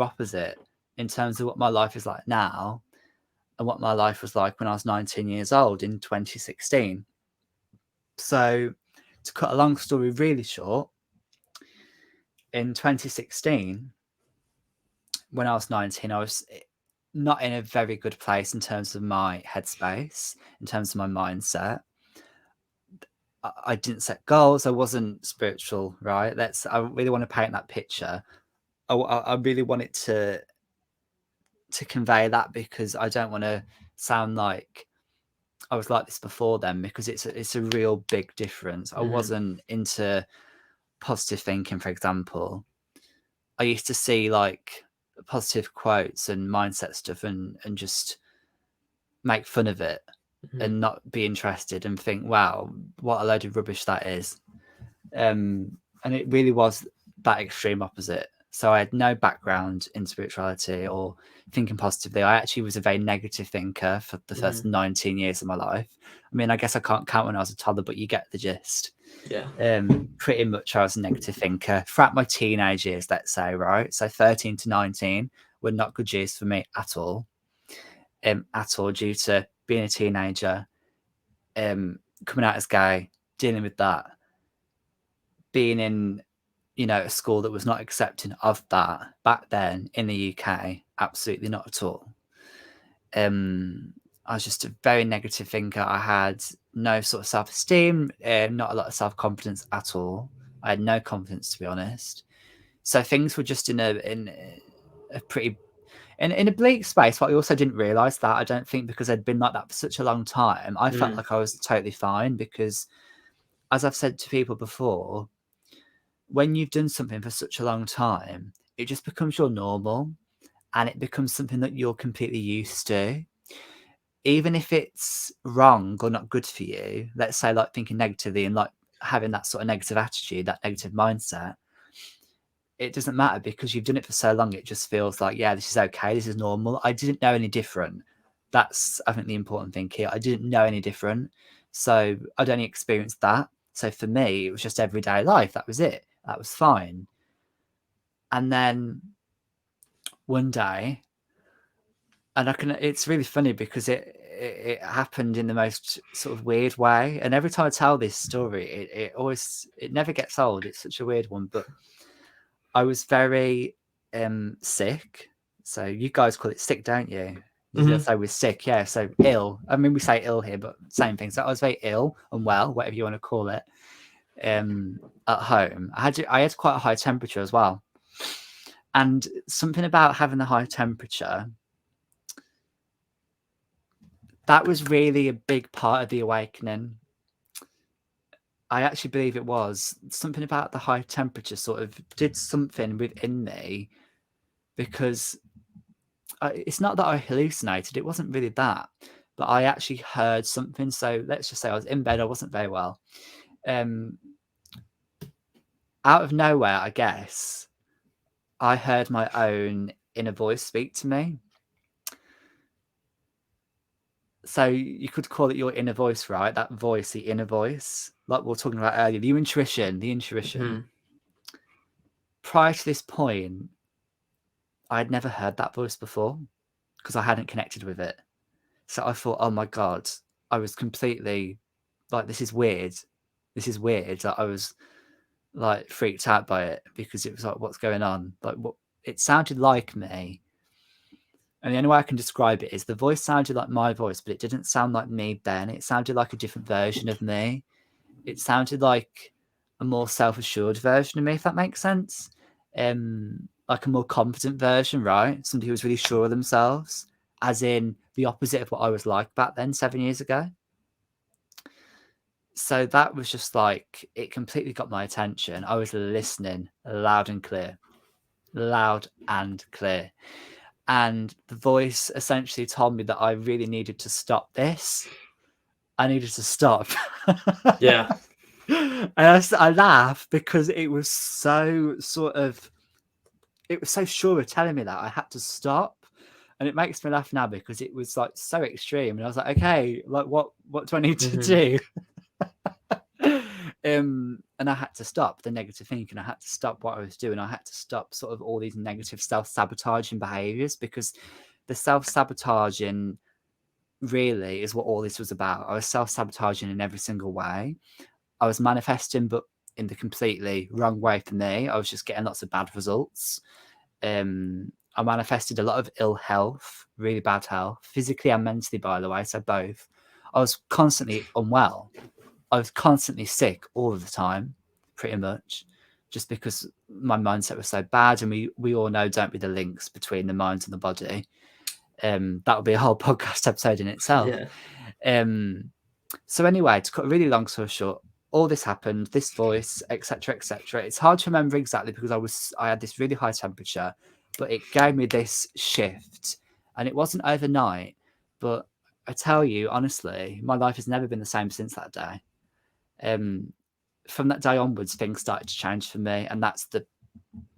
opposite in terms of what my life is like now and what my life was like when I was 19 years old in 2016. So, to cut a long story really short, in 2016, when I was 19, I was not in a very good place in terms of my headspace, in terms of my mindset. I didn't set goals. I wasn't spiritual, right? I really want to paint that picture. I really wanted to convey that because I don't want to sound like I was like this before then, because it's a real big difference. I Mhm. wasn't into positive thinking, for example. I used to see like positive quotes and mindset stuff and just make fun of it Mhm. and not be interested and think, wow, what a load of rubbish that is. And it really was that extreme opposite. So I had no background in spirituality or thinking positively. I actually was a very negative thinker for the first Mhm. 19 years of my life. I mean, I guess I can't count when I was a toddler, but you get the gist. Yeah. Pretty much I was a negative thinker throughout my teenage years, let's say, right? So 13 to 19 were not good years for me at all, due to being a teenager, coming out as gay, dealing with that, being in, a school that was not accepting of that back then in the UK. Absolutely not at all. Um, I was just a very negative thinker. I had no sort of self-esteem, not a lot of self-confidence at all. I had no confidence, to be honest. So things were just in a pretty in a bleak space. But I also didn't realise that. I don't think because I'd been like that for such a long time. I felt Mm. like I was totally fine because, as I've said to people before, when you've done something for such a long time, it just becomes your normal and it becomes something that you're completely used to. Even if it's wrong or not good for you, let's say like thinking negatively and like having that sort of negative attitude, that negative mindset, it doesn't matter because you've done it for so long. It just feels like, yeah, this is okay. This is normal. I didn't know any different. That's, I think, the important thing here. I didn't know any different. So I'd only experienced that. So for me, it was just everyday life. That was it. That was fine. And then one day, it's really funny because it happened in the most sort of weird way. And every time I tell this story, it never gets old. It's such a weird one. But I was very sick. So you guys call it sick, don't you? You Mhm. say we're sick, yeah. So ill. I mean, we say ill here, but same thing. So I was very ill and well, whatever you want to call it. At home, I had quite a high temperature as well, and something about having the high temperature, that was really a big part of the awakening. I actually believe it was something about the high temperature sort of did something within me because it's not that I hallucinated. It wasn't really that, but I actually heard something. So let's just say I was in bed. I wasn't very well. Um, Out of nowhere, I guess, I heard my own inner voice speak to me. So you could call it your inner voice, right? That voice, the inner voice, like we were talking about earlier, the intuition, the intuition. Mhm. Prior to this point, I had never heard that voice before because I hadn't connected with it. So I thought, oh my God, I was completely like, this is weird. This is weird. Like, I was like freaked out by it because it was like, what's going on? Like, what? It sounded like me. And the only way I can describe it is the voice sounded like my voice, but it didn't sound like me then. It sounded like a different version of me. It sounded like a more self-assured version of me, if that makes sense. Like a more confident version, right? Somebody who was really sure of themselves, as in the opposite of what I was like back then, 7 years ago. So that was just like, it completely got my attention. I was listening loud and clear, loud and clear. And the voice essentially told me that I really needed to stop this. I needed to stop. Yeah. And I laugh because it was so sort of it was so sure of telling me that I had to stop. And it makes me laugh now because it was like so extreme. And I was like, okay, like what do I need to Mhm. do? And I had to stop the negative thinking. I had to stop what I was doing. I had to stop sort of all these negative self-sabotaging behaviors, because the self-sabotaging really is what all this was about. I was self-sabotaging in every single way. I was manifesting, but in the completely wrong way for me. I was just getting lots of bad results. I manifested a lot of ill health, really bad health, physically and mentally, by the way, so both. I was constantly unwell. I was constantly sick all of the time, pretty much, just because my mindset was so bad. And we all know, don't be, the links between the mind and the body. That would be a whole podcast episode in itself. Yeah. Um, so anyway, to cut a really long story short, all this happened, this voice, etc., etc. It's hard to remember exactly because I had this really high temperature, but it gave me this shift, and it wasn't overnight. But I tell you honestly, my life has never been the same since that day. Um, from that day onwards, things started to change for me, and that's the,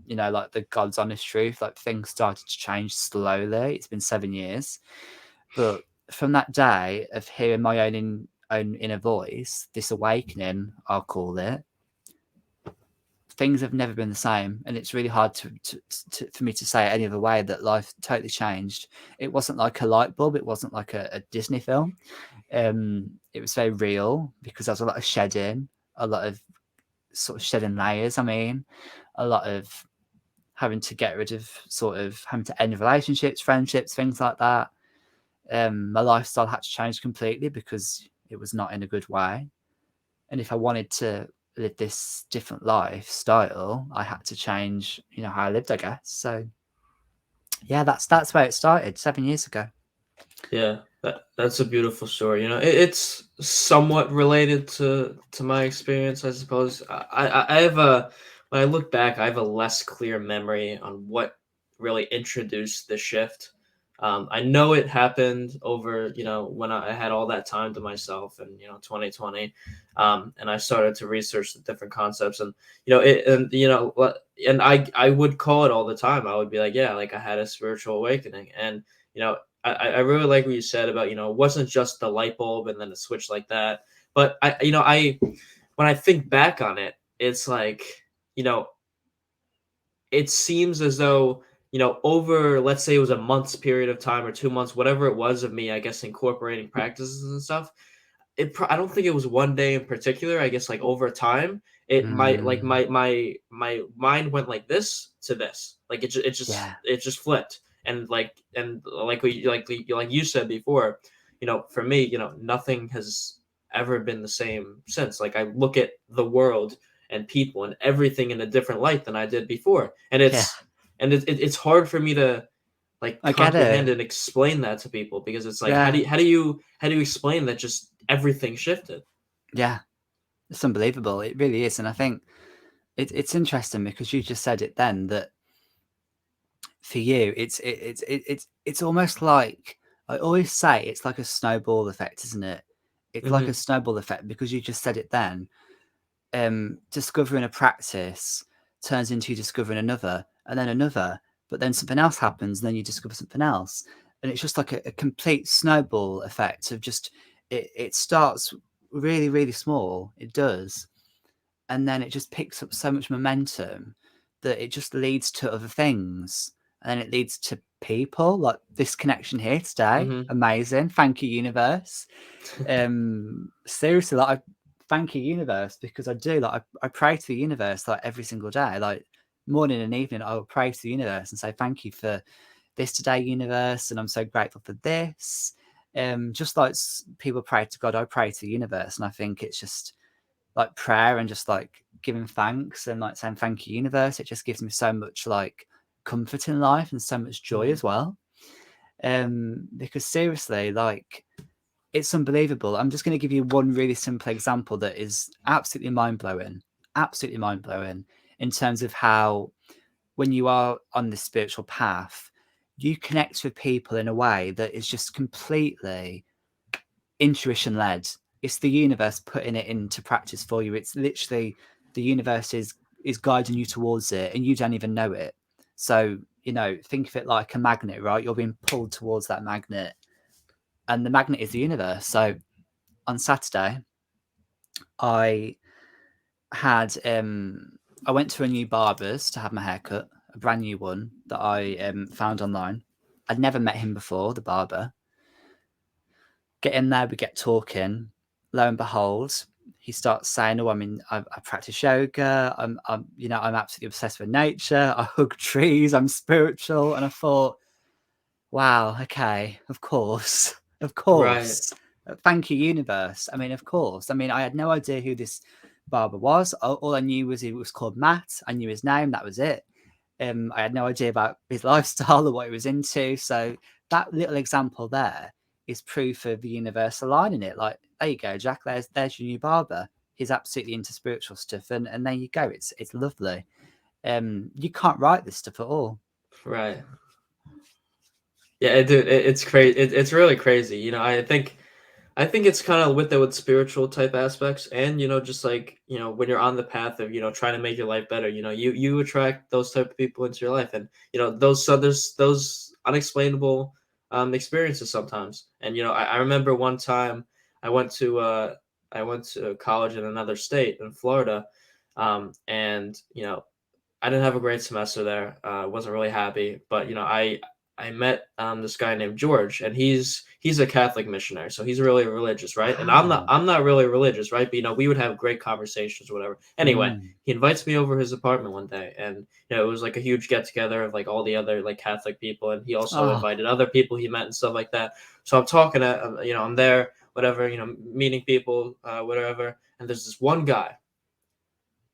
like the God's honest truth. Like, things started to change slowly. It's been 7 years, but from that day of hearing my own inner voice, this awakening, I'll call it, things have never been the same. And it's really hard for me to say it any other way, that life totally changed. It wasn't like a light bulb. It wasn't like a Disney film. It was very real, because there was a lot of shedding, a lot of sort of shedding layers. I mean, a lot of having to get rid of, sort of having to end relationships, friendships, things like that. My lifestyle had to change completely because it was not in a good way. And if I wanted to live this different lifestyle, I had to change, how I lived, I guess. So yeah, that's where it started 7 years ago. Yeah, that's a beautiful story. It's somewhat related to my experience, I suppose. I have a when I look back, I have a less clear memory on what really introduced the shift. I know it happened over, when I had all that time to myself in, 2020, and I started to research the different concepts, and and I would call it all the time. I would be like, yeah, like I had a spiritual awakening, and you know I really like what you said about, it wasn't just the light bulb and then a switch like that. But I when I think back on it, it's like, you know, it seems as though, over, let's say it was a month's period of time or 2 months, whatever it was of me, I guess, incorporating practices and stuff. I don't think it was one day in particular. I guess like over time, it my like Mm, my mind went like this to this. Like yeah, it just flipped. And like like you said before, for me, nothing has ever been the same since. Like I look at the world and people and everything in a different light than I did before. And yeah, it's hard for me to like I get comprehend it. and explain that to people, because it's like, Yeah, how do you explain that just everything shifted? yeah, it's unbelievable. It really is. And I think it's interesting because you just said it then, that for you, it's almost like, I always say it's like a snowball effect, isn't it? It's like a Hmm. snowball effect because you just said it then. Discovering a practice turns into you discovering another, and then another, but then something else happens, and then you discover something else, and it's just like a complete snowball effect of just, it starts really, really small. It does, and then it just picks up so much momentum that it just leads to other things, and then it leads to people like this connection here today. Hmm. Amazing, thank you, universe. Seriously, like, I thank you, universe, because I do, like, I pray to the universe like every single day, like morning and evening. I will pray to the universe and say thank you for this today, universe, and I'm so grateful for this. Just like people pray to God, I pray to the universe, and I think it's just like prayer and just like giving thanks and like saying thank you, universe. It just gives me so much like comfort in life and so much joy Hmm. as well. Because seriously, like, it's unbelievable. I'm just going to give you one really simple example that is absolutely mind blowing in terms of how, when you are on this spiritual path, you connect with people in a way that is just completely intuition led. It's the universe putting it into practice for you. It's literally the universe is guiding you towards it, and you don't even know it. So, think of it like a magnet, right? You're being pulled towards that magnet, and the magnet is the universe. So on Saturday, I had I went to a new barber's to have my hair cut, a brand new one that I found online. I'd never met him before, the barber. Get in there, we get talking. Lo and behold, he starts saying, "Oh, I practice yoga. I'm absolutely obsessed with nature. I hug trees. I'm spiritual." And I thought, wow, okay, of course, of Right. course. Thank you, universe. I mean, of course. I mean, I had no idea who this barber was. All I knew was he was called Matt. I knew his name. That was it. I had no idea about his lifestyle or what he was into. So that little example there is proof of the universe aligning it. Like, there you go, Jack. There's your new barber. He's absolutely into spiritual stuff, and there you go. It's lovely. You can't write this stuff at all. Right. Yeah, dude, it's crazy. It's really crazy. I think it's kind of with spiritual type aspects, and just like when you're on the path of trying to make your life better, you attract those type of people into your life, and there's those unexplainable experiences sometimes. And I remember one time I went to uh I went to college in another state in Florida, and I didn't have a great semester there. Wasn't really happy, but I met this guy named George, and he's a Catholic missionary, so he's really religious, right? And I'm not Wow. I'm not really religious, right? But we would have great conversations, or whatever. Anyway, Mm. he invites me over his apartment one day, and it was like a huge get together of like all the other like Catholic people, and he also Oh, invited other people he met and stuff like that. So I'm talking to I'm there, whatever, meeting people, whatever, and there's this one guy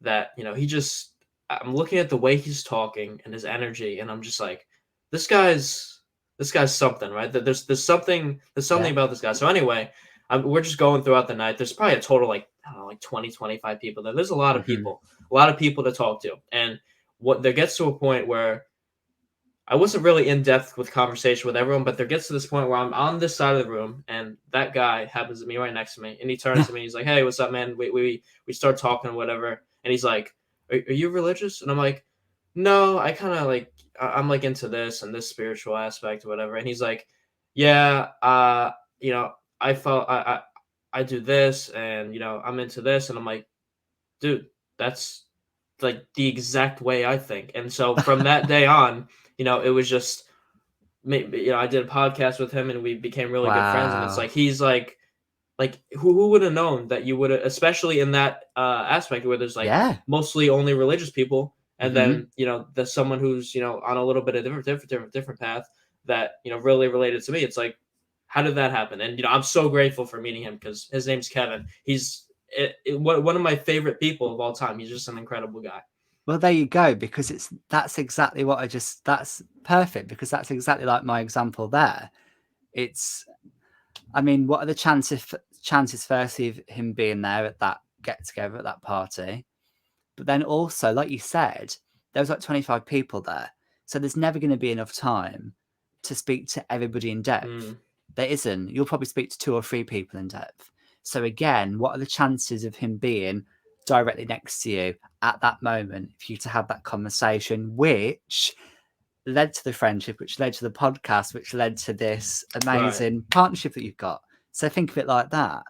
that he just I'm looking at the way he's talking and his energy, and I'm just like, this guy's this guy's something, right? There's something yeah. about this guy. So anyway, we're just going throughout the night. There's probably a total like I don't know, like 20, 25 people there. There's Hmm. a lot of people to talk to, and what there gets to a point where I wasn't really in depth with conversation with everyone, but there gets to this point where I'm on this side of the room, and that guy happens to be right next to me, and he turns to me, he's like, "Hey, what's up, man?" We start talking or whatever, and he's like, "Are you religious?" And I'm like, "No, I kind of like I'm like into this and this spiritual aspect or whatever." And he's like, "Yeah, you know, I felt I do this, and I'm into this," and I'm like, "Dude, that's like the exact way I think." And so from that day on, it was just maybe I did a podcast with him, and we became really good friends. And it's Wow. like he's like who would have known that you would, especially in that aspect where there's like Yeah. mostly only religious people, and Hmm. then there's someone who's on a little bit of different path that really related to me. It's like, how did that happen? And I'm so grateful for meeting him, because his name's Kevin. He's one of my favorite people of all time. He's just an incredible guy. Well, there you go, because that's exactly what that's perfect, because that's exactly like my example there. It's, I mean, what are the chances firstly of him being there at that get together at that party? But then also, like you said, there was like 25 people there. So there's never going to be enough time to speak to everybody in depth. Mm, There isn't. You'll probably speak to 2 or 3 people in depth. So again, what are the chances of him being directly next to you at that moment for you to have that conversation, which led to the friendship, which led to the podcast, which led to this right. amazing partnership that you've got? So think of it like that.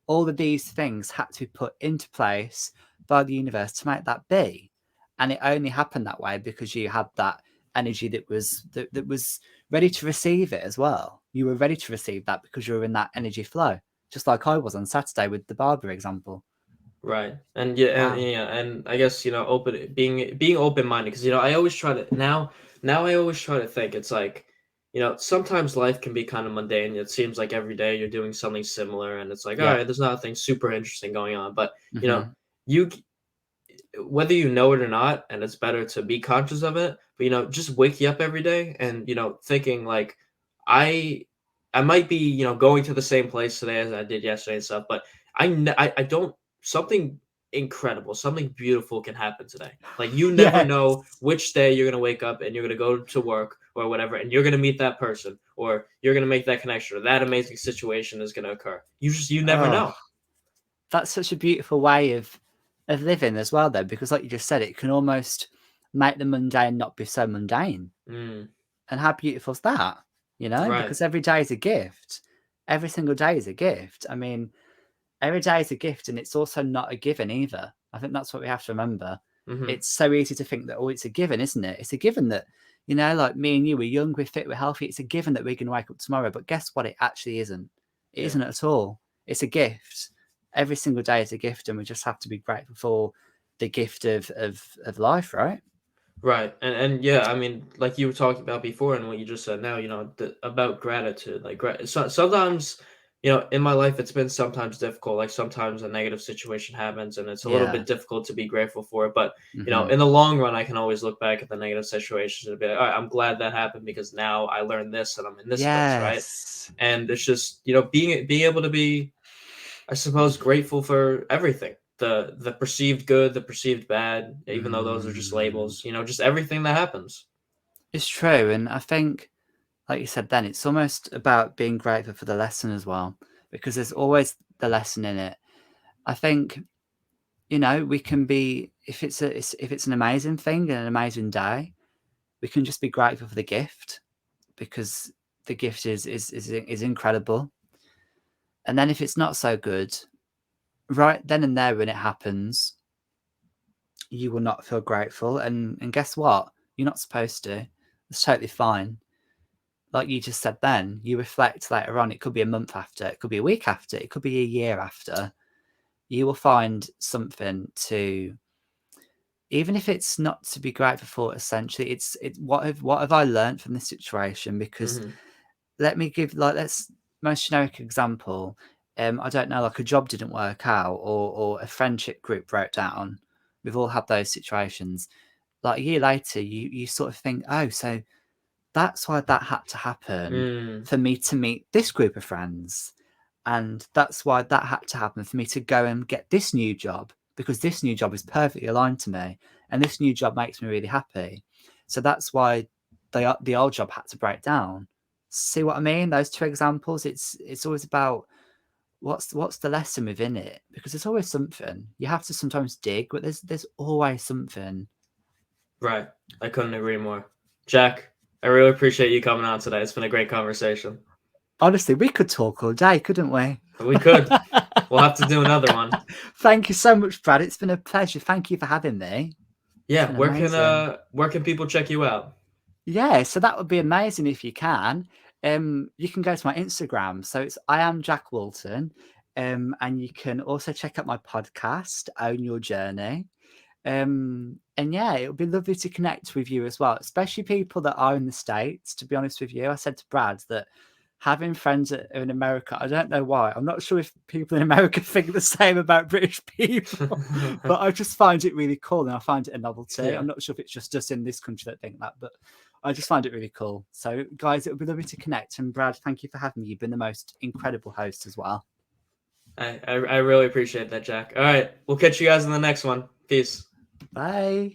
All of these things had to be put into place by the universe to make that be. And it only happened that way because you had that energy that was ready to receive it as well. You were ready to receive that because you were in that energy flow, just like I was on Saturday with the barber example. Right. And yeah, Wow. and I guess, being open-minded, because I always try to now I always try to think it's like, sometimes life can be kind of mundane. It seems like every day you're doing something similar, and it's like, all Yeah. right, there's nothing super interesting going on. But, Hmm. you whether you know it or not, and it's better to be conscious of it, but just wake you up every day, and thinking like, I I might be going to the same place today as I did yesterday and stuff, but I don't something incredible, something beautiful can happen today. Like, you never Yes. know which day you're gonna wake up and you're gonna go to work or whatever, and you're gonna meet that person, or you're gonna make that connection, or that amazing situation is gonna occur. You never Oh, know. that's such a beautiful way of living as well, though, because like you just said, it can almost make the mundane not be so mundane. Mm, And how beautiful is that? You know, right. because every day is a gift. Every single day is a gift. I mean, every day is a gift, and it's also not a given either. I think that's what we have to remember. Hmm. It's so easy to think that, oh, it's a given, isn't it? It's a given that, you know, like me and you, we're young, we're fit, we're healthy. It's a given that we're going to wake up tomorrow. But guess what? It actually isn't. It Yeah. isn't at all. It's a gift. Every single day is a gift, and we just have to be grateful for the gift of life, right? Right. And yeah, I mean, like you were talking about before and what you just said now, about gratitude. Like sometimes, in my life it's been sometimes difficult. Like sometimes a negative situation happens and it's a little Yeah. bit difficult to be grateful for it. But, Hmm. in the long run I can always look back at the negative situations and be like, all right, I'm glad that happened because now I learned this and I'm in this place, right? Yes. And it's just, being able to be, I suppose, grateful for everything. The perceived good, the perceived bad, even though those are just Mm. labels, just everything that happens. It's true. And I think, like you said then, it's almost about being grateful for the lesson as well, because there's always the lesson in it. I think, you know, we can be, if it's an amazing thing and an amazing day, we can just be grateful for the gift because the gift is incredible. And then if it's not so good, right then and there when it happens, you will not feel grateful. And guess what? You're not supposed to. It's totally fine. Like you just said then, you reflect later on. It could be a month after, it could be a week after, it could be a year after. You will find something to, even if it's not to be grateful for, essentially, it's what have I learned from this situation? Because Mhm. let me give like let's most generic example. I don't know, like a job didn't work out or a friendship group broke down. We've all had those situations. Like a year later, you sort of think, oh, so that's why that had to happen Mm. for me to meet this group of friends. And that's why that had to happen for me to go and get this new job because this new job is perfectly aligned to me. And this new job makes me really happy. So that's why the old job had to break down. See what I mean? Those two examples, it's always about what's the lesson within it because there's always something. You have to sometimes dig, but there's always something. Right. I couldn't agree more. Jack, I really appreciate you coming on today. It's been a great conversation. Honestly, we could talk all day, couldn't we? We could. We'll have to do another one. Thank you so much, Brad. It's been a pleasure. Thank you for having me. It's Yeah, been where can amazing. people check you out? Yeah, so that would be amazing if you can. You can go to my Instagram. So it's I am Jack Walton. And you can also check out my podcast, Own Your Journey. And yeah, it would be lovely to connect with you as well, especially people that are in the States. To be honest with you, I said to Brad that having friends that are in America, I don't know why. I'm not sure if people in America think the same about British people, but I just find it really cool and I find it a novelty. Yeah. I'm not sure if it's just us in this country that think that, but I just find it really cool. So, guys, it would be lovely to connect. And Brad, thank you for having me. You've been the most incredible host as well. I really appreciate that, Jack. All right. We'll catch you guys in the next one. Peace. Bye.